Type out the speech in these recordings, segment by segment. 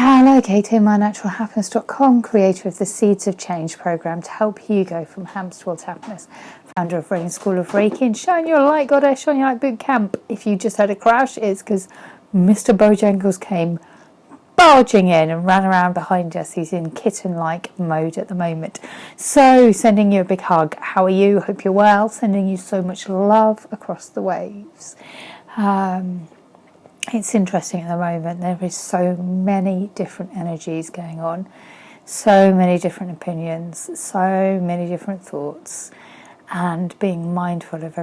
Hello, Katie, mynaturalhappiness.com, creator of the Seeds of Change program to help you go from hamster wheel to happiness, founder of Reign School of Reiki and Shine Your Light Goddess, Shine Your Light Boot Camp. If you just had a crash, it's because Mr. Bojangles came barging in and ran around behind us. He's in kitten-like mode at the moment. So, sending you a big hug. How are you? Hope you're well. Sending you so much love across the waves. It's interesting at the moment. There is so many different energies going on, so many different opinions, so many different thoughts, and being mindful of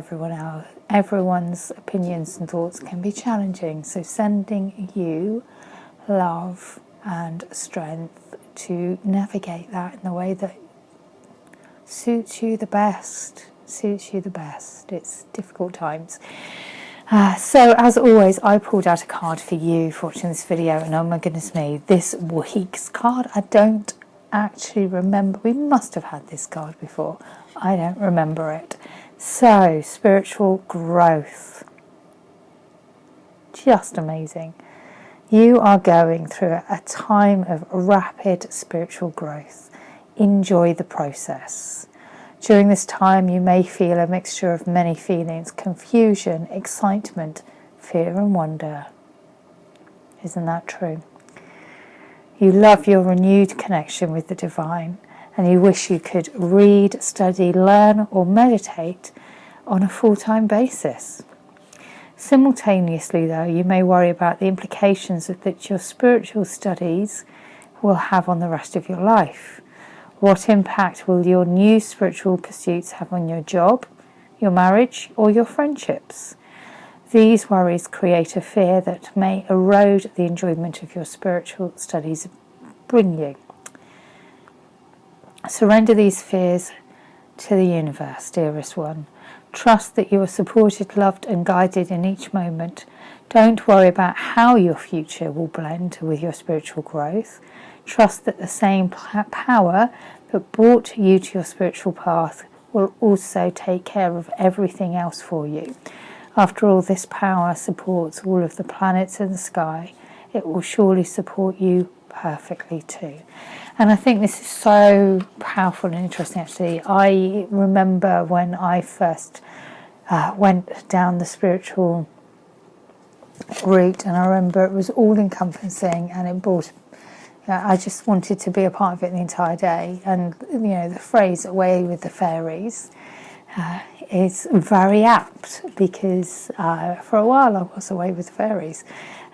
everyone's opinions and thoughts can be challenging. So sending you love and strength to navigate that in the way that suits you the best. It's difficult times. So as always, I pulled out a card for you for watching this video, and oh my goodness me, this week's card, I don't actually remember. We must have had this card before. I don't remember it. So, spiritual growth. Just amazing. You are going through a time of rapid spiritual growth. Enjoy the process. During this time, you may feel a mixture of many feelings: confusion, excitement, fear and wonder. Isn't that true? You love your renewed connection with the divine, and you wish you could read, study, learn or meditate on a full-time basis. Simultaneously, though, you may worry about the implications that your spiritual studies will have on the rest of your life. What impact will your new spiritual pursuits have on your job, your marriage, or your friendships? These worries create a fear that may erode the enjoyment of your spiritual studies bring you. Surrender these fears to the universe, dearest one. Trust that you are supported, loved, and guided in each moment. Don't worry about how your future will blend with your spiritual growth. Trust that the same power that brought you to your spiritual path will also take care of everything else for you. After all, this power supports all of the planets in the sky. It will surely support you perfectly too. And I think this is so powerful and interesting, actually. I remember when I first went down the spiritual route, and I remember it was all encompassing, and it brought I just wanted to be a part of it the entire day. And you know, the phrase "away with the fairies" is very apt, because for a while I was away with the fairies,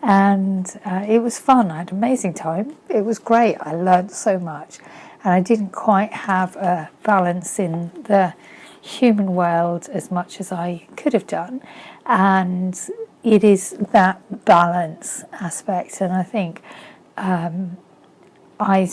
and it was fun. I had an amazing time. It was great. I learned so much, and I didn't quite have a balance in the human world as much as I could have done, and it is that balance aspect. And I think in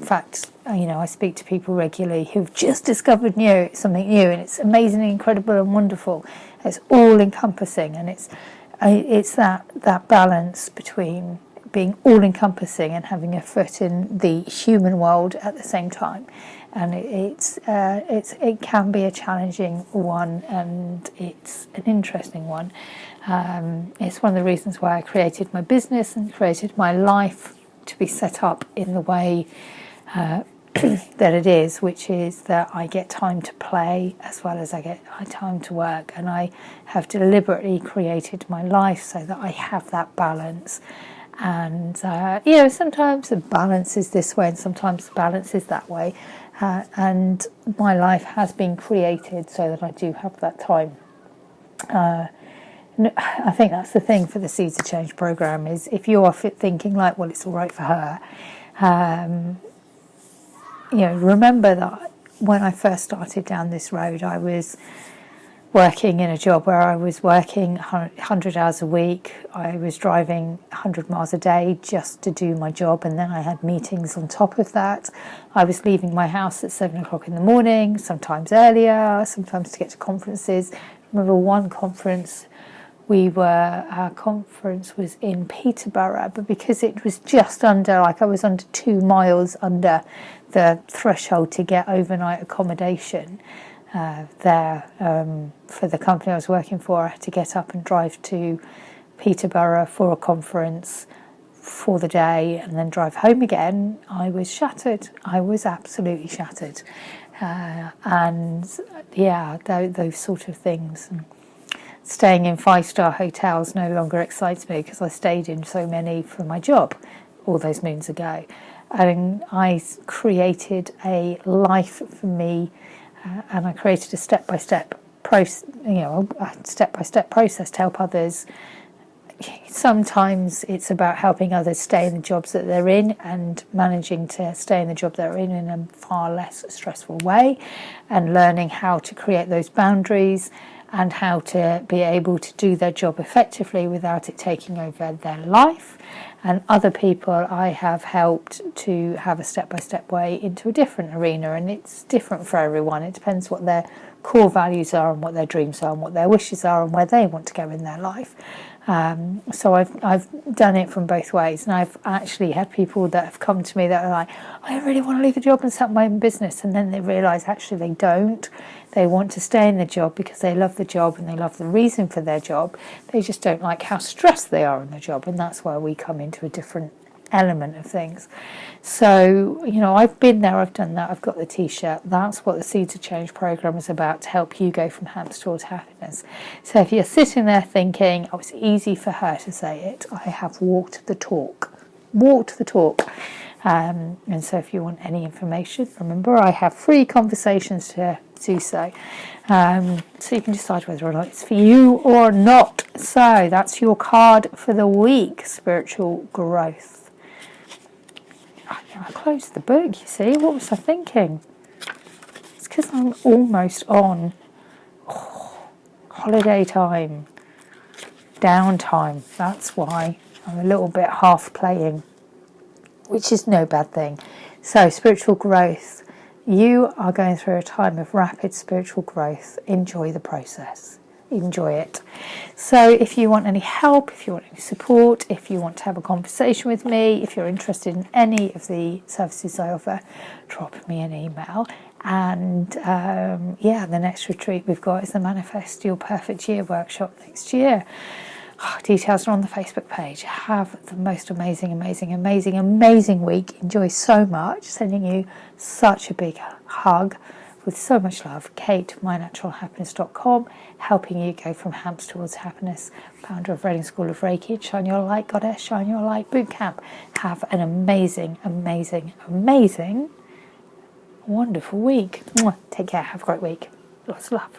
fact, I speak to people regularly who've just discovered something new, and it's amazingly incredible and wonderful. It's all encompassing, and it's that balance between being all encompassing and having a foot in the human world at the same time. And it can be a challenging one, and it's an interesting one. It's one of the reasons why I created my business and created my life to be set up in the way that it is, which is that I get time to play as well as I get time to work, and I have deliberately created my life so that I have that balance. And sometimes the balance is this way and sometimes the balance is that way, and my life has been created so that I do have that time. I think that's the thing for the Seeds of Change program, is if you are thinking like, well, it's all right for her, remember that when I first started down this road, I was working in a job where I was working 100 hours a week. I was driving 100 miles a day just to do my job, and then I had meetings on top of that. I was leaving my house at 7 o'clock in the morning, sometimes earlier, sometimes to get to conferences. I remember one conference, our conference was in Peterborough, but because it was just under, I was under 2 miles under the threshold to get overnight accommodation there for the company I was working for, I had to get up and drive to Peterborough for a conference for the day and then drive home again, I was shattered. I was absolutely shattered. And yeah, those sort of things. And staying in 5-star hotels no longer excites me because I stayed in so many for my job all those moons ago. And I created a life for me, and I created a step-by-step process, step-by-step process to help others. Sometimes it's about helping others stay in the jobs that they're in and managing to stay in the job they're in a far less stressful way, and learning how to create those boundaries and how to be able to do their job effectively without it taking over their life. And other people I have helped to have a step-by-step way into a different arena, and it's different for everyone. It depends what their core values are and what their dreams are and what their wishes are and where they want to go in their life. So I've done it from both ways, and I've actually had people that have come to me that are like, I really want to leave the job and start my own business, and then they realise actually they don't. They want to stay in the job because they love the job and they love the reason for their job. They just don't like how stressed they are in the job, and that's where we come into a different element of things. So, I've been there, I've done that, I've got the t-shirt. That's what the Seeds of Change program is about, to help you go from hamster towards happiness. So if you're sitting there thinking, oh, it's easy for her to say it, I have walked the talk. And so if you want any information, remember I have free conversations to do so. So you can decide whether or not it's for you or not. So that's your card for the week, spiritual growth. I closed the book, you see. What was I thinking? It's because I'm almost on holiday time, downtime. That's why I'm a little bit half playing, which is no bad thing. So, spiritual growth. You are going through a time of rapid spiritual growth. Enjoy the process. Enjoy it. So if you want any help, if you want any support, if you want to have a conversation with me, if you're interested in any of the services I offer, drop me an email. And the next retreat we've got is the Manifest Your Perfect Year workshop next year. Details are on the Facebook page. Have the most amazing week. Enjoy so much. Sending you such a big hug with so much love. Kate, mynaturalhappiness.com, helping you go from hamster towards happiness. Founder of Reading School of Reiki, Shine Your Light Goddess, Shine Your Light Bootcamp. Have an amazing, wonderful week. Take care. Have a great week. Lots of love.